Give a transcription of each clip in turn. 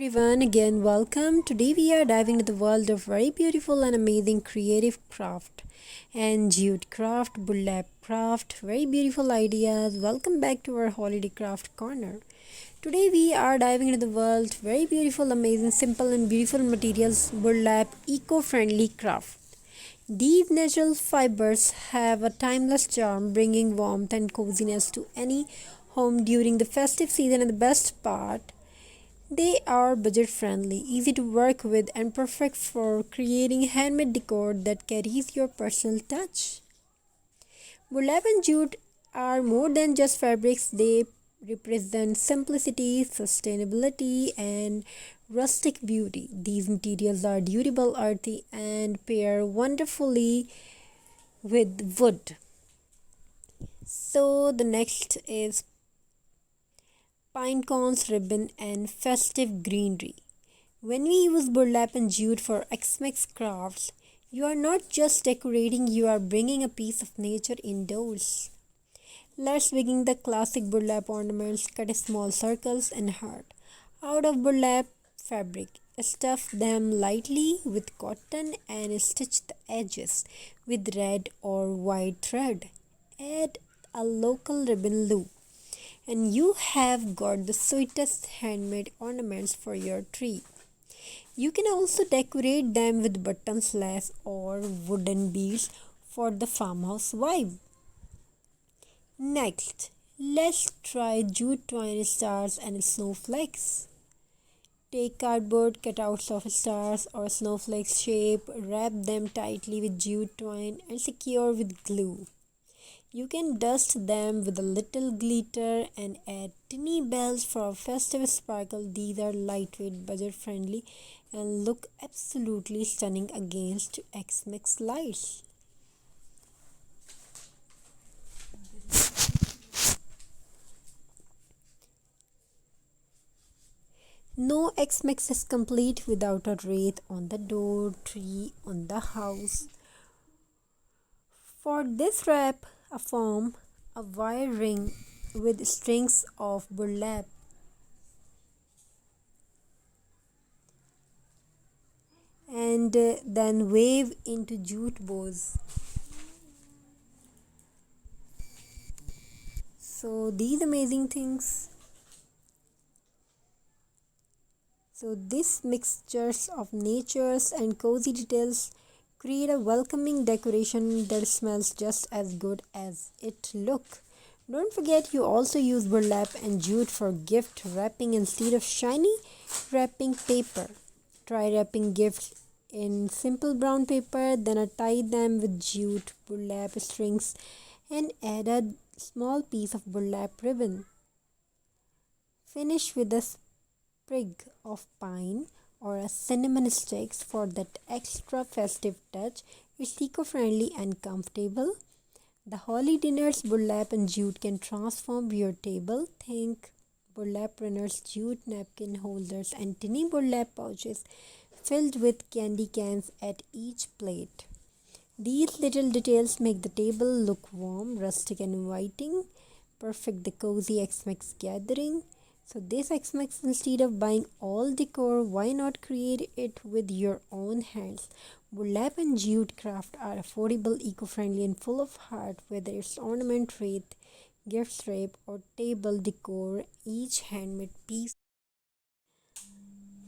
everyone, again welcome. Today we are diving into the world of very beautiful and amazing creative craft and jute craft, burlap craft, very beautiful ideas. Welcome back to our holiday craft corner. Today we are diving into the world very beautiful, amazing, simple and beautiful materials, burlap, eco-friendly craft. These natural fibers have a timeless charm, bringing warmth and coziness to any home during the festive season. And the best part, they are budget friendly, easy to work with, and perfect for creating handmade decor that carries your personal touch. Burlap and jute are more than just fabrics, they represent simplicity, sustainability, and rustic beauty. These materials are durable, earthy, and pair wonderfully with wood. So, the next is pine cones, ribbon, and festive greenery. When we use burlap and jute for Xmas crafts, you are not just decorating, you are bringing a piece of nature indoors. Let's begin the classic burlap ornaments. Cut small circles and heart out of burlap fabric. Stuff them lightly with cotton and stitch the edges with red or white thread. Add a local ribbon loop and you have got the sweetest handmade ornaments for your tree. You can also decorate them with buttons, lace, or wooden beads for the farmhouse vibe. Next, let's try jute twine stars and snowflakes. Take cardboard cutouts of stars or snowflakes shape, wrap them tightly with jute twine and secure with glue. You can dust them with a little glitter and add tiny bells for a festive sparkle. These are lightweight, budget friendly, and look absolutely stunning against Xmas lights. No Xmas is complete without a wreath on the door, tree, on the house. For this wrap, form a wire ring with strings of burlap and then wave into jute bows. So these amazing things. So this mixtures of natures and cozy details create a welcoming decoration that smells just as good as it looks. Don't forget you also use burlap and jute for gift wrapping instead of shiny wrapping paper. Try wrapping gifts in simple brown paper, then tie them with jute burlap strings and add a small piece of burlap ribbon. Finish with a sprig of pine or a cinnamon sticks for that extra festive touch. It's eco-friendly and comfortable. The holly dinners, burlap and jute can transform your table. Think burlap runners, jute napkin holders, and tiny burlap pouches filled with candy cans at each plate. These little details make the table look warm, rustic, and inviting. Perfect the cozy Xmas gathering. So this Xmas, instead of buying all decor, why not create it with your own hands? Burlap and jute craft are affordable, eco-friendly, and full of heart. Whether it's ornament, wreath, gift wrap, or table decor, each handmade piece.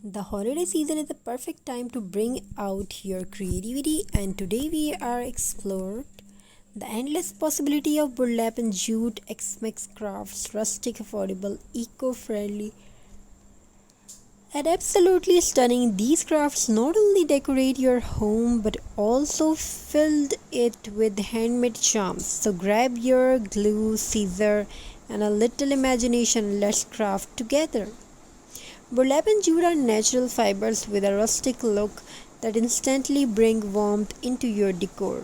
The holiday season is the perfect time to bring out your creativity, and today we are explored the endless possibility of burlap and jute Xmas crafts, rustic, affordable, eco-friendly, and absolutely stunning. These crafts not only decorate your home but also filled it with handmade charms. So grab your glue, scissor, and a little imagination. Let's craft together. Burlap and jute are natural fibers with a rustic look that instantly bring warmth into your decor.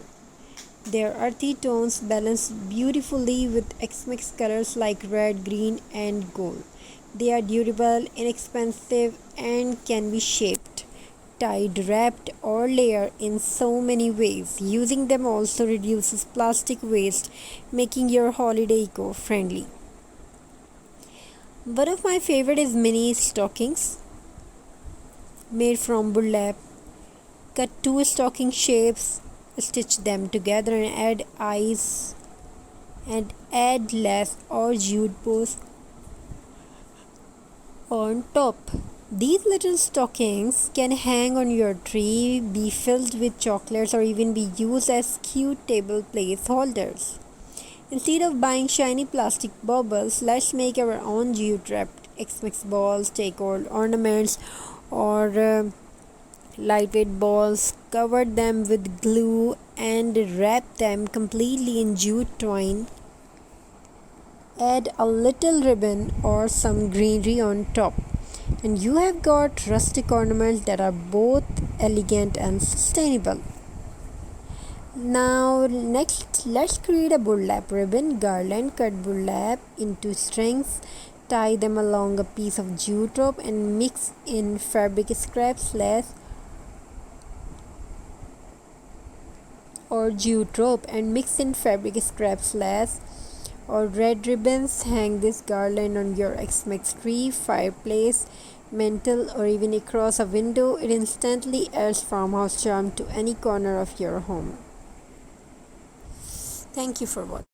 Their earthy tones balance beautifully with Xmas colors like red, green, and gold. They are durable, inexpensive, and can be shaped, tied, wrapped, or layered in so many ways. Using them also reduces plastic waste, making your holiday eco-friendly. One of my favorite is mini stockings. made from burlap. Cut two stocking shapes, stitch them together and add lace or jute bows on top. These little stockings can hang on your tree, be filled with chocolates, or even be used as cute table placeholders. Instead of buying shiny plastic baubles, let's make our own jute wrapped X-Mix balls. Take old ornaments or lightweight balls, cover them with glue, and wrap them completely in jute twine. Add a little ribbon or some greenery on top, and you have got rustic ornaments that are both elegant and sustainable. Now next, let's create a burlap ribbon garland. Cut burlap into strings, tie them along a piece of jute rope, and mix in fabric scraps, lace or jute rope and mix in fabric scraps, lace or red ribbons. Hang this garland on your X-Mix tree, fireplace, mantel, or even across a window. It instantly adds farmhouse charm to any corner of your home. Thank you for watching.